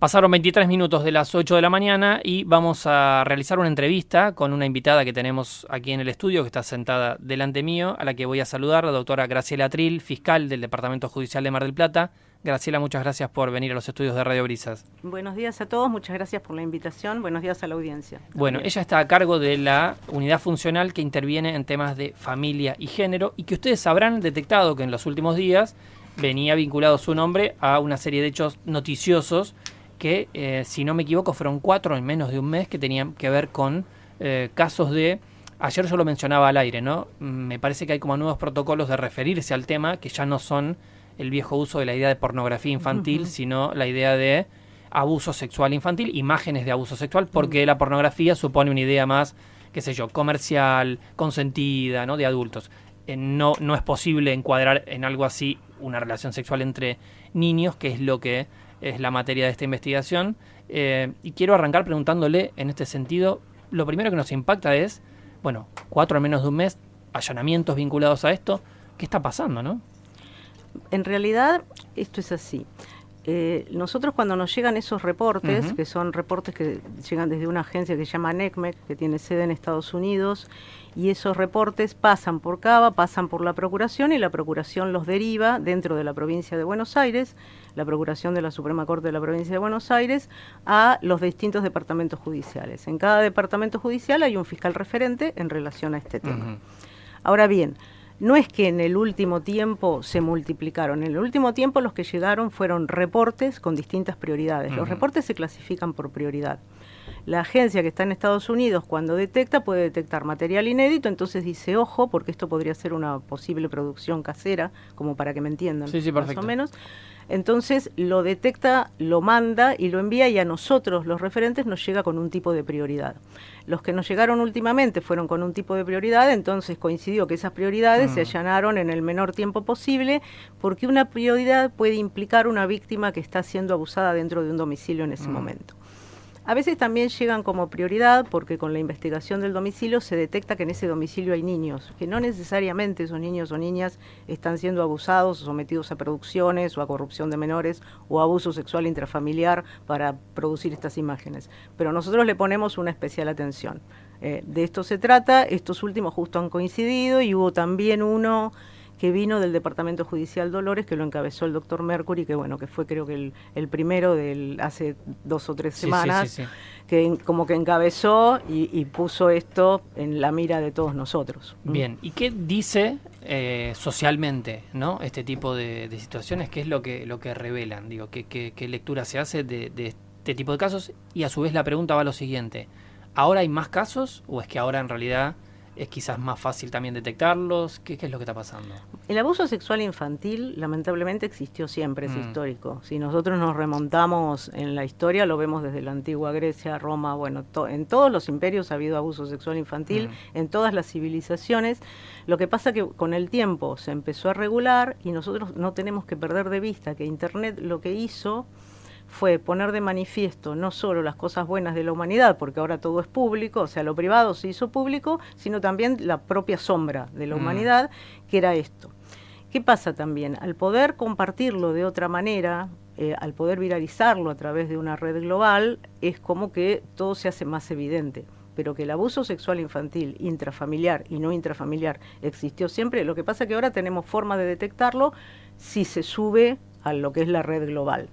Pasaron 23 minutos de las 8 de la mañana y vamos a realizar una entrevista con una invitada que tenemos aquí en el estudio, que está sentada delante mío, a la que voy a saludar, la doctora Graciela Atril, fiscal del Departamento Judicial de Mar del Plata. Graciela, muchas gracias por venir a los estudios de Radio Brisas. Buenos días a todos, muchas gracias por la invitación, buenos días a la audiencia. Bueno, ella está a cargo de la unidad funcional que interviene en temas de familia y género y que ustedes habrán detectado que en los últimos días venía vinculado su nombre a una serie de hechos noticiosos que, si no me equivoco, fueron 4 en menos de un mes que tenían que ver con casos de... Ayer yo lo mencionaba al aire, ¿no? Me parece que hay como nuevos protocolos de referirse al tema que ya no son el viejo uso de la idea de pornografía infantil, sino la idea de abuso sexual infantil, imágenes de abuso sexual, porque la pornografía supone una idea más, qué sé yo, comercial, consentida, ¿no? De adultos. No es posible encuadrar en algo así una relación sexual entre niños, que es lo que es la materia de esta investigación. Y quiero arrancar preguntándole en este sentido, lo primero que nos impacta es, bueno, 4 en menos de un mes, allanamientos vinculados a esto. ¿Qué está pasando, no? En realidad, esto es así. Nosotros cuando nos llegan esos reportes, que son reportes que llegan desde una agencia que se llama NECMEC, que tiene sede en Estados Unidos, y esos reportes pasan por CABA, pasan por la Procuración, y la Procuración los deriva dentro de la provincia de Buenos Aires, la Procuración de la Suprema Corte de la provincia de Buenos Aires, a los distintos departamentos judiciales. En cada departamento judicial hay un fiscal referente en relación a este tema. Ahora bien, no es que en el último tiempo se multiplicaron. En el último tiempo los que llegaron fueron reportes con distintas prioridades. Los reportes se clasifican por prioridad. La agencia que está en Estados Unidos, cuando detecta, puede detectar material inédito, entonces dice, ojo, porque esto podría ser una posible producción casera, como para que me entiendan, sí, más o menos. Entonces lo detecta, lo manda y lo envía, y a nosotros, los referentes, nos llega con un tipo de prioridad. Los que nos llegaron últimamente fueron con un tipo de prioridad, entonces coincidió que esas prioridades se allanaron en el menor tiempo posible, porque una prioridad puede implicar una víctima que está siendo abusada dentro de un domicilio en ese momento. A veces también llegan como prioridad porque con la investigación del domicilio se detecta que en ese domicilio hay niños, que no necesariamente esos niños o niñas están siendo abusados o sometidos a producciones o a corrupción de menores o a abuso sexual intrafamiliar para producir estas imágenes. Pero nosotros le ponemos una especial atención. De esto se trata, estos últimos justo han coincidido y hubo también uno que vino del Departamento Judicial Dolores, que lo encabezó el doctor Mercury, que bueno, que fue creo que el primero hace 2 o 3 semanas, que como que encabezó y puso esto en la mira de todos nosotros. Bien, ¿y qué dice socialmente, ¿no? Este tipo de situaciones? ¿Qué es lo que revelan? Digo, ¿qué lectura se hace de este tipo de casos? Y a su vez la pregunta va a lo siguiente, ¿ahora hay más casos o es que ahora en realidad es quizás más fácil también detectarlos? ¿Qué es lo que está pasando? El abuso sexual infantil lamentablemente existió siempre, es histórico. Si nosotros nos remontamos en la historia, lo vemos desde la antigua Grecia, Roma, bueno, en todos los imperios ha habido abuso sexual infantil, en todas las civilizaciones. Lo que pasa que con el tiempo se empezó a regular y nosotros no tenemos que perder de vista que Internet lo que hizo fue poner de manifiesto no solo las cosas buenas de la humanidad, porque ahora todo es público, o sea, lo privado se hizo público, sino también la propia sombra de la humanidad, que era esto. ¿Qué pasa también? Al poder compartirlo de otra manera, al poder viralizarlo a través de una red global, es como que todo se hace más evidente. Pero que el abuso sexual infantil, intrafamiliar y no intrafamiliar, existió siempre. Lo que pasa es que ahora tenemos forma de detectarlo si se sube a lo que es la red global.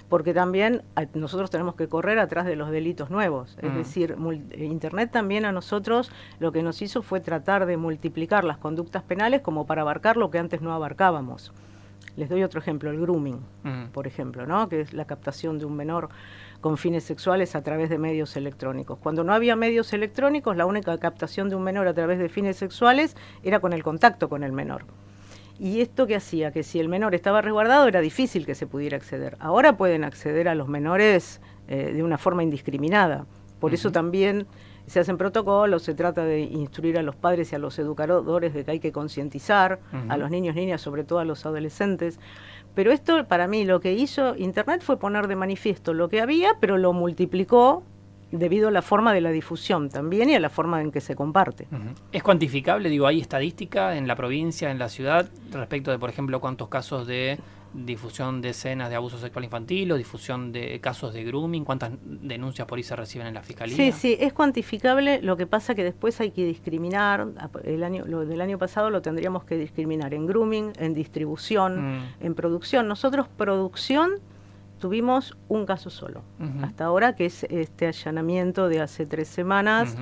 Porque también nosotros tenemos que correr atrás de los delitos nuevos. Es decir, Internet también a nosotros lo que nos hizo fue tratar de multiplicar las conductas penales como para abarcar lo que antes no abarcábamos. Les doy otro ejemplo, el grooming, por ejemplo, ¿no? Que es la captación de un menor con fines sexuales a través de medios electrónicos. Cuando no había medios electrónicos, la única captación de un menor a través de fines sexuales era con el contacto con el menor. ¿Y esto qué hacía? Que si el menor estaba resguardado era difícil que se pudiera acceder. Ahora pueden acceder a los menores de una forma indiscriminada. Por eso también se hacen protocolos, se trata de instruir a los padres y a los educadores de que hay que concientizar a los niños, niñas, sobre todo a los adolescentes. Pero esto, para mí, lo que hizo Internet fue poner de manifiesto lo que había, pero lo multiplicó debido a la forma de la difusión también y a la forma en que se comparte. ¿Es cuantificable? Digo, ¿hay estadística en la provincia, en la ciudad, respecto de, por ejemplo, cuántos casos de difusión de escenas de abuso sexual infantil o difusión de casos de grooming? ¿Cuántas denuncias por ahí se reciben en la Fiscalía? Sí, sí, es cuantificable, lo que pasa que después hay que discriminar, lo del año pasado lo tendríamos que discriminar en grooming, en distribución, en producción. Nosotros producción tuvimos un caso solo, hasta ahora, que es este allanamiento de hace 3 semanas,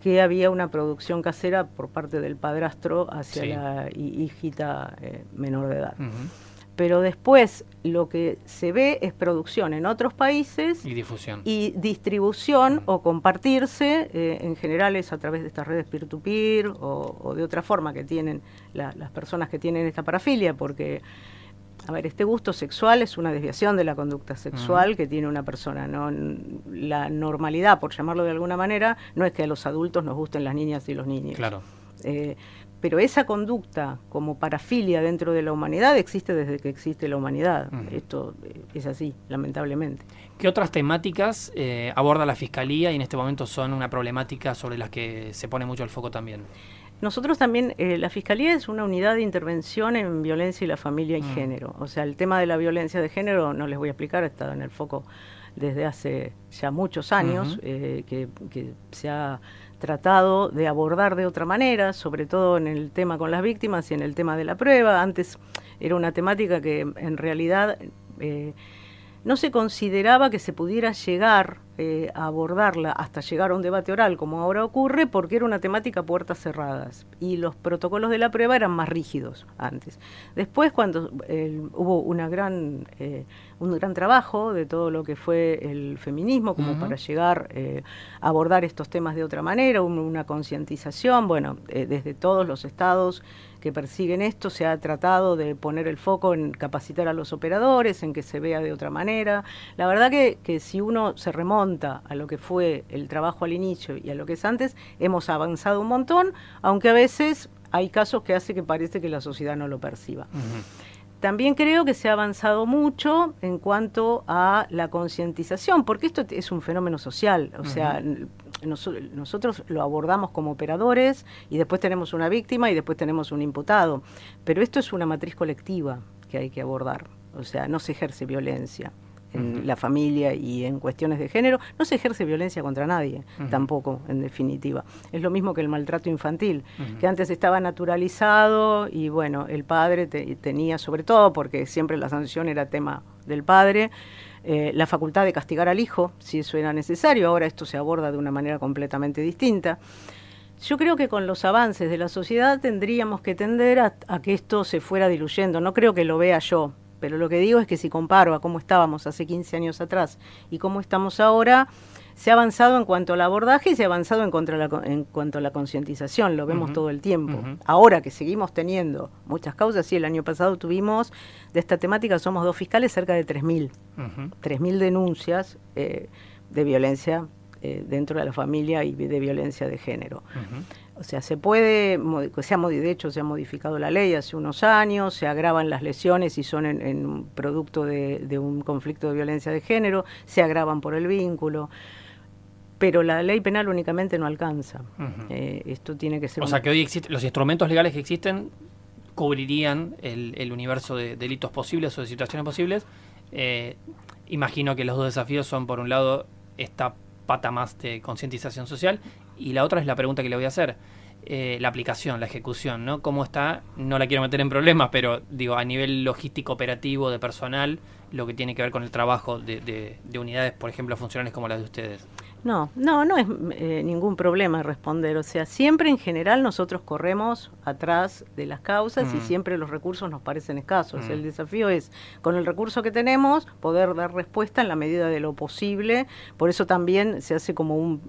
que había una producción casera por parte del padrastro hacia la hijita menor de edad. Pero después lo que se ve es producción en otros países y difusión. Y distribución o compartirse, en general es a través de estas redes peer-to-peer o de otra forma que tienen las personas que tienen esta parafilia, porque, a ver, este gusto sexual es una desviación de la conducta sexual que tiene una persona, ¿no? La normalidad, por llamarlo de alguna manera, no es que a los adultos nos gusten las niñas y los niños. Claro. Pero esa conducta como parafilia dentro de la humanidad existe desde que existe la humanidad. Esto es así, lamentablemente. ¿Qué otras temáticas aborda la Fiscalía y en este momento son una problemática sobre las que se pone mucho el foco también? Nosotros también, la Fiscalía es una unidad de intervención en violencia y la familia y género. O sea, el tema de la violencia de género, no les voy a explicar, ha estado en el foco desde hace ya muchos años, que se ha tratado de abordar de otra manera, sobre todo en el tema con las víctimas y en el tema de la prueba. Antes era una temática que en realidad no se consideraba que se pudiera llegar a abordarla hasta llegar a un debate oral, como ahora ocurre, porque era una temática a puertas cerradas y los protocolos de la prueba eran más rígidos antes. Después, cuando hubo un gran trabajo de todo lo que fue el feminismo, como para llegar a abordar estos temas de otra manera, una concientización, bueno, desde todos los estados que persiguen esto se ha tratado de poner el foco en capacitar a los operadores, en que se vea de otra manera. La verdad que si uno se remonta a lo que fue el trabajo al inicio y a lo que es antes, hemos avanzado un montón, aunque a veces hay casos que hace que parece que la sociedad no lo perciba. También creo que se ha avanzado mucho en cuanto a la concientización, porque esto es un fenómeno social, o sea, nosotros lo abordamos como operadores y después tenemos una víctima y después tenemos un imputado, pero esto es una matriz colectiva que hay que abordar, o sea, no se ejerce violencia en la familia y en cuestiones de género, no se ejerce violencia contra nadie, tampoco, en definitiva. Es lo mismo que el maltrato infantil, que antes estaba naturalizado y bueno, el padre tenía, sobre todo porque siempre la sanción era tema del padre, la facultad de castigar al hijo, si eso era necesario. Ahora esto se aborda de una manera completamente distinta. Yo creo que con los avances de la sociedad tendríamos que tender a que esto se fuera diluyendo. No creo que lo vea yo, pero lo que digo es que si comparo a cómo estábamos hace 15 años atrás y cómo estamos ahora, se ha avanzado en cuanto al abordaje y se ha avanzado en cuanto a la concientización, lo vemos todo el tiempo. Ahora que seguimos teniendo muchas causas, sí, el año pasado tuvimos, de esta temática somos 2 fiscales, cerca de 3.000. 3.000 denuncias de violencia dentro de la familia y de violencia de género. O sea, de hecho se ha modificado la ley hace unos años, se agravan las lesiones y son en producto de un conflicto de violencia de género, se agravan por el vínculo, pero la ley penal únicamente no alcanza. Esto tiene que ser... O sea, que hoy los instrumentos legales que existen cubrirían el universo de delitos posibles o de situaciones posibles. Imagino que los 2 desafíos son, por un lado, esta pata más de concientización social, y la otra es la pregunta que le voy a hacer, la aplicación, la ejecución, ¿no? ¿Cómo está? No la quiero meter en problemas, pero digo, a nivel logístico, operativo, de personal, lo que tiene que ver con el trabajo de unidades, por ejemplo, funcionales como las de ustedes. No es ningún problema responder. O sea, siempre en general nosotros corremos atrás de las causas y siempre los recursos nos parecen escasos. El desafío es, con el recurso que tenemos, poder dar respuesta en la medida de lo posible. Por eso también se hace como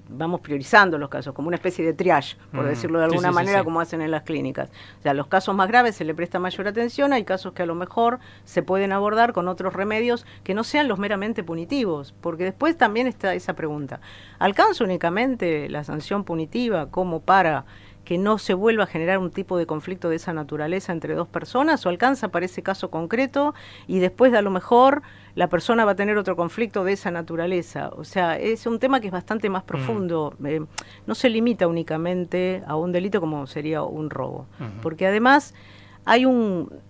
vamos priorizando los casos, como una especie de triage, por decirlo de alguna manera, como hacen en las clínicas. O sea, los casos más graves se le presta mayor atención, hay casos que a lo mejor se pueden abordar con otros remedios que no sean los meramente punitivos, porque después también está esa pregunta. ¿Alcanza únicamente la sanción punitiva como para que no se vuelva a generar un tipo de conflicto de esa naturaleza entre 2 personas, o alcanza para ese caso concreto y después a lo mejor la persona va a tener otro conflicto de esa naturaleza? O sea, es un tema que es bastante más profundo, no se limita únicamente a un delito como sería un robo, porque además hay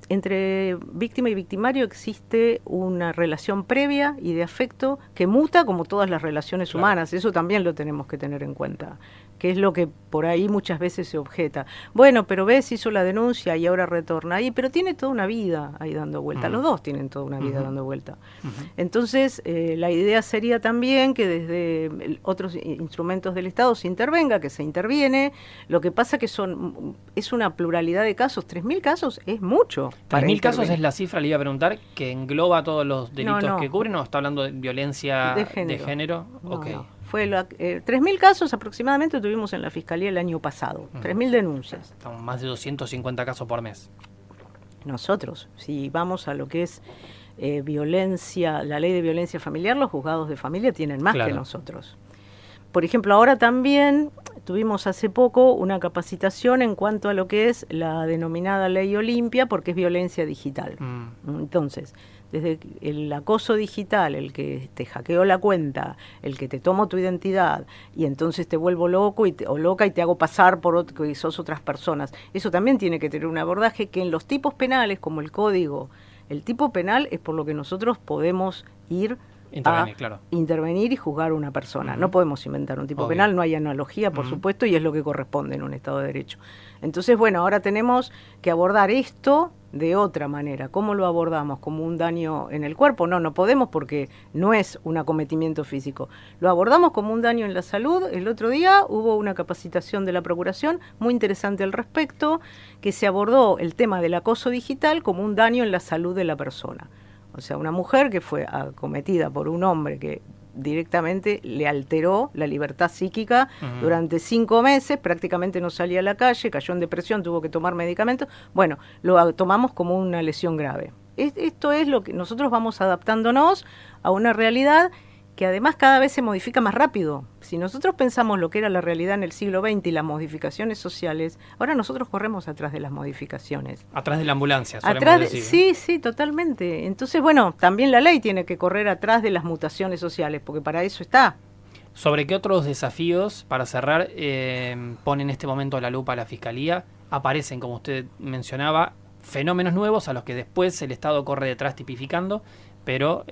entre víctima y victimario existe una relación previa y de afecto que muta como todas las relaciones humanas. Eso también lo tenemos que tener en cuenta, que es lo que por ahí muchas veces se objeta. Bueno, pero ves, hizo la denuncia y ahora retorna ahí, pero tiene toda una vida ahí dando vuelta. Los dos tienen toda una vida dando vuelta. Entonces, la idea sería también que desde otros instrumentos del Estado se intervenga, que se interviene. Lo que pasa que es una pluralidad de casos. 3.000 casos es mucho. 3.000 casos es la cifra, le iba a preguntar, que engloba todos los delitos que cubren, ¿o está hablando de violencia de género? No, no. Fue 3.000 casos aproximadamente tuvimos en la Fiscalía el año pasado, 3.000 denuncias. Estamos más de 250 casos por mes. Nosotros, si vamos a lo que es violencia, la ley de violencia familiar, los juzgados de familia tienen más que nosotros. Por ejemplo, ahora también tuvimos hace poco una capacitación en cuanto a lo que es la denominada ley Olimpia, porque es violencia digital. Entonces, desde el acoso digital, el que te hackeó la cuenta, el que te tomo tu identidad y entonces te vuelvo loco o loca y te hago pasar por que sos otras personas, eso también tiene que tener un abordaje que en los tipos penales, como el código, el tipo penal es por lo que nosotros podemos ir intervenir y juzgar a una persona. No podemos inventar un tipo penal, no hay analogía, por supuesto, y es lo que corresponde en un Estado de Derecho. Entonces, bueno, ahora tenemos que abordar esto de otra manera. ¿Cómo lo abordamos? ¿Como un daño en el cuerpo? No podemos porque no es un acometimiento físico. Lo abordamos como un daño en la salud. El otro día hubo una capacitación de la Procuración muy interesante al respecto, que se abordó el tema del acoso digital como un daño en la salud de la persona. O sea, una mujer que fue acometida por un hombre que directamente le alteró la libertad psíquica durante 5 meses, prácticamente no salía a la calle, cayó en depresión, tuvo que tomar medicamentos. Bueno, lo tomamos como una lesión grave. Esto es lo que nosotros vamos adaptándonos a una realidad que además cada vez se modifica más rápido. Si nosotros pensamos lo que era la realidad en el siglo XX y las modificaciones sociales, ahora nosotros corremos atrás de las modificaciones. Atrás de la ambulancia, solemos decir. Sí, totalmente. Entonces, bueno, también la ley tiene que correr atrás de las mutaciones sociales, porque para eso está. ¿Sobre qué otros desafíos, para cerrar, pone en este momento la lupa la Fiscalía? Aparecen, como usted mencionaba, fenómenos nuevos a los que después el Estado corre detrás tipificando, pero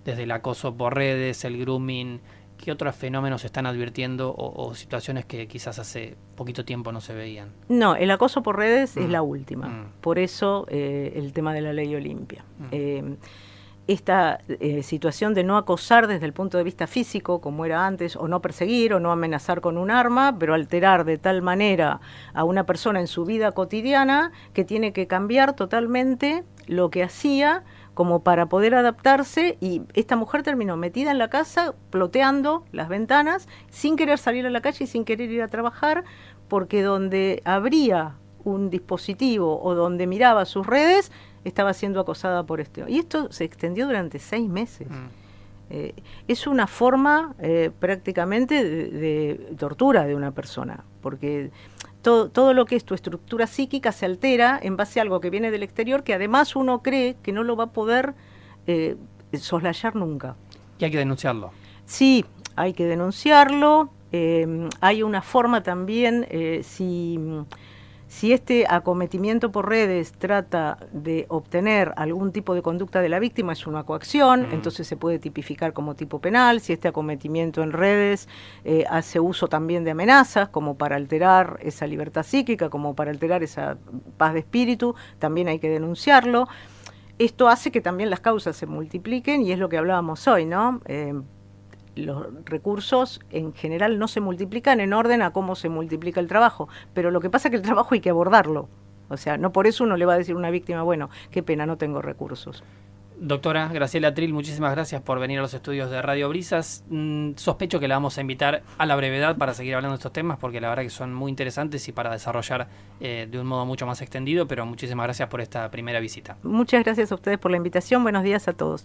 desde el acoso por redes, el grooming, ¿qué otros fenómenos se están advirtiendo o situaciones que quizás hace poquito tiempo no se veían? No, el acoso por redes es la última. Por eso el tema de la ley Olimpia. Esta situación de no acosar desde el punto de vista físico, como era antes, o no perseguir o no amenazar con un arma, pero alterar de tal manera a una persona en su vida cotidiana que tiene que cambiar totalmente lo que hacía como para poder adaptarse, y esta mujer terminó metida en la casa, ploteando las ventanas, sin querer salir a la calle y sin querer ir a trabajar, porque donde abría un dispositivo o donde miraba sus redes, estaba siendo acosada por esto. Y esto se extendió durante 6 meses. Es una forma prácticamente de tortura de una persona, porque todo lo que es tu estructura psíquica se altera en base a algo que viene del exterior, que además uno cree que no lo va a poder soslayar nunca. Y hay que denunciarlo. Sí, hay que denunciarlo. Hay una forma también, si este acometimiento por redes trata de obtener algún tipo de conducta de la víctima, es una coacción, entonces se puede tipificar como tipo penal. Si este acometimiento en redes hace uso también de amenazas, como para alterar esa libertad psíquica, como para alterar esa paz de espíritu, también hay que denunciarlo. Esto hace que también las causas se multipliquen, y es lo que hablábamos hoy, ¿no? Los recursos en general no se multiplican en orden a cómo se multiplica el trabajo, pero lo que pasa es que el trabajo hay que abordarlo. O sea, no por eso uno le va a decir a una víctima, bueno, qué pena, no tengo recursos. Doctora Graciela Atril, muchísimas gracias por venir a los estudios de Radio Brisas. Sospecho que la vamos a invitar a la brevedad para seguir hablando de estos temas, porque la verdad que son muy interesantes y para desarrollar de un modo mucho más extendido, pero muchísimas gracias por esta primera visita. Muchas gracias a ustedes por la invitación. Buenos días a todos.